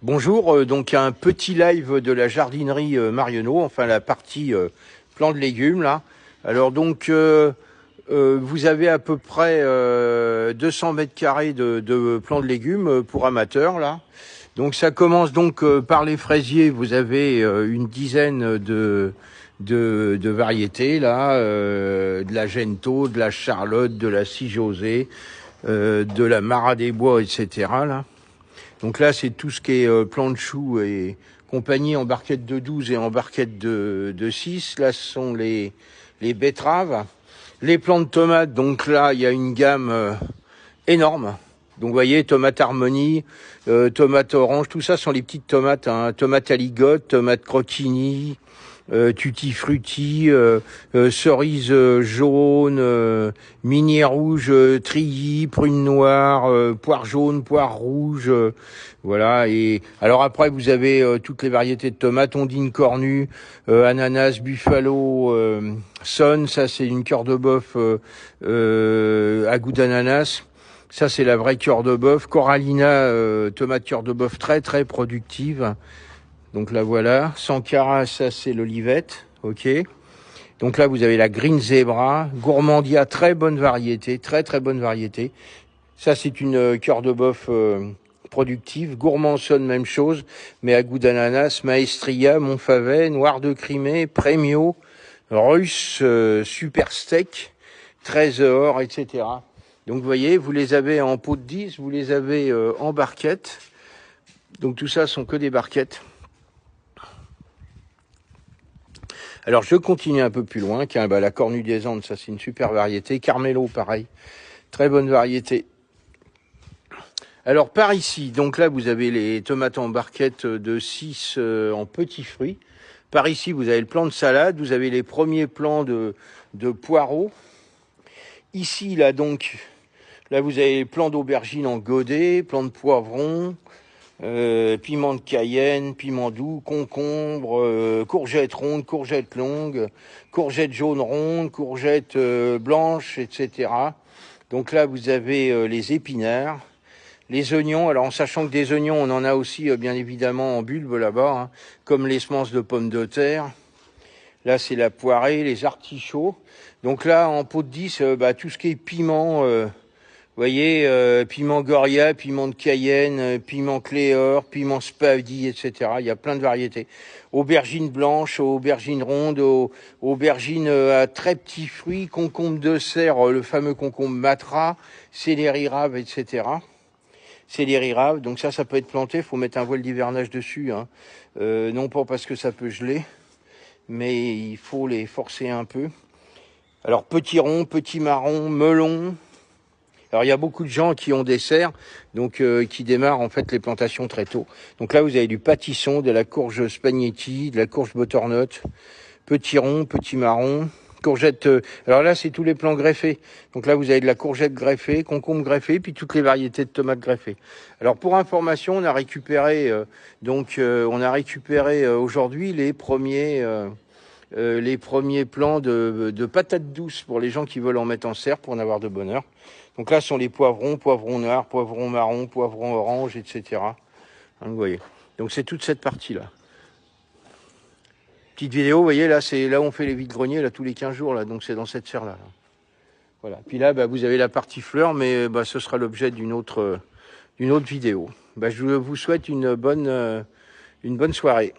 Bonjour, donc un petit live de la jardinerie Marionneau, enfin la partie plan de légumes là. Alors donc vous avez à peu près 200 mètres carrés de plants de légumes pour amateurs là. Donc ça commence donc par les fraisiers, vous avez une dizaine de variétés là, de la Gento, de la Charlotte, de la José, de la Marat des Bois, etc. là. Donc là, c'est tout ce qui est plant de choux et compagnie en barquette de 12 et en barquette de 6. Là, ce sont les betteraves. Les plants de tomates, donc là, il y a une gamme énorme. Donc vous voyez, tomate harmonie, tomate orange, tout ça sont les petites tomates. Hein. Tomate aligote, tomate croquigny, tutti frutti, cerise jaune, minier rouge, trilly, prune noire, poire jaune, poire rouge, voilà. Et alors après vous avez toutes les variétés de tomates, ondine cornue, ananas, buffalo, sonne, ça c'est une cœur de bœuf à goût d'ananas. Ça c'est la vraie cœur de bœuf. Corallina, tomate cœur de bœuf très très productive. Donc là voilà, Sankara, ça c'est l'olivette, ok. Donc là vous avez la Green Zebra, Gourmandia, très bonne variété, très très bonne variété. Ça c'est une cœur de bœuf productive. Gourmandson, même chose, mais à goût d'ananas. Maestria, Montfavet, Noir de Crimée, Premio, Russe, Super Steak, Trésor, etc. Donc vous voyez, vous les avez en pot de 10, vous les avez en barquette. Donc tout ça sont que des barquettes. Alors je continue un peu plus loin, la Cornue des Andes, ça c'est une super variété. Carmelo, pareil, très bonne variété. Alors par ici, donc là vous avez les tomates en barquette de 6 en petits fruits. Par ici vous avez le plant de salade, vous avez les premiers plants de poireaux. Ici là donc, là vous avez les plants d'aubergines en godet, plants de poivrons, piment de Cayenne, piment doux, concombre, courgettes rondes, courgettes longues, courgettes jaunes rondes, courgettes blanches, etc. Donc là, vous avez les épinards, les oignons. Alors en sachant que des oignons, on en a aussi bien évidemment en bulbe là-bas, hein, comme les semences de pommes de terre. Là, c'est la poirée, les artichauts. Donc là, en pot de 10, tout ce qui est piment... vous voyez, piment Goria, piment de Cayenne, piment Cléor, piment Spavdi, etc. Il y a plein de variétés. Aubergines blanches, aubergines rondes, aubergines à très petits fruits, concombre de serre, le fameux concombre Matra, céleri rave, etc. Céleri rave, donc ça peut être planté, il faut mettre un voile d'hivernage dessus. Hein. Non pas parce que ça peut geler, mais il faut les forcer un peu. Alors petit rond, petit marron, melon... Alors il y a beaucoup de gens qui ont des serres, donc qui démarrent en fait les plantations très tôt. Donc là vous avez du pâtisson, de la courge spaghetti, de la courge butternut, petit rond, petit marron, courgette. Alors là c'est tous les plants greffés. Donc là vous avez de la courgette greffée, concombre greffé, puis toutes les variétés de tomates greffées. Alors pour information, on a récupéré aujourd'hui les premiers plants de patates douces pour les gens qui veulent en mettre en serre pour en avoir de bonheur. Donc là, ce sont les poivrons, poivrons noirs, poivrons marrons, poivrons orange, etc. Hein, vous voyez. Donc c'est toute cette partie-là. Petite vidéo, vous voyez, là, c'est là où on fait les vides-greniers, là, tous les 15 jours, là. Donc c'est dans cette serre-là. Là. Voilà. Puis là, vous avez la partie fleurs, mais ce sera l'objet d'une autre vidéo. Je vous souhaite une bonne soirée.